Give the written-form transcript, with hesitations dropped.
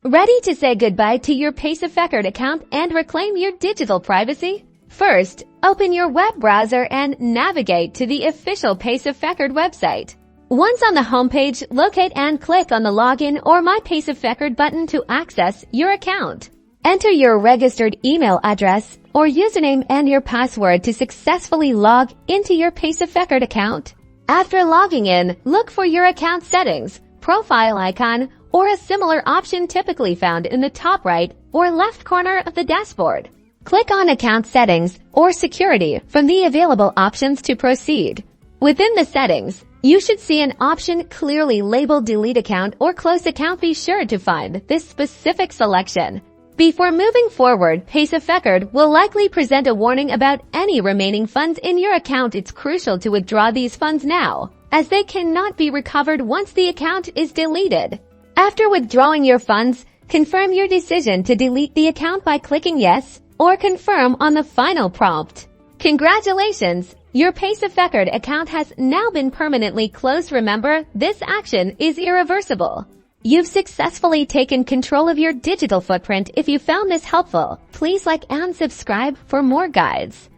Ready to say goodbye to your Paysafecard account and reclaim your digital privacy? First, open your web browser and navigate to the official Paysafecard website. Once on the homepage, locate and click on the Login or myPaysafe button to access your account. Enter your registered email address or username and your password to successfully log into your Paysafecard account. After logging in, look for your account settings, profile icon, or a similar option typically found in the top right or left corner of the dashboard. Click on Account Settings or Security from the available options to proceed. Within the settings, you should see an option clearly labeled Delete Account or Close Account. Be sure to find this specific selection. Before moving forward, Paysafecard will likely present a warning about any remaining funds in your account. It's crucial to withdraw these funds now, as they cannot be recovered once the account is deleted. After withdrawing your funds, confirm your decision to delete the account by clicking Yes or Confirm on the final prompt. Congratulations! Your Paysafecard account has now been permanently closed. Remember, this action is irreversible. You've successfully taken control of your digital footprint. If you found this helpful, please like and subscribe for more guides.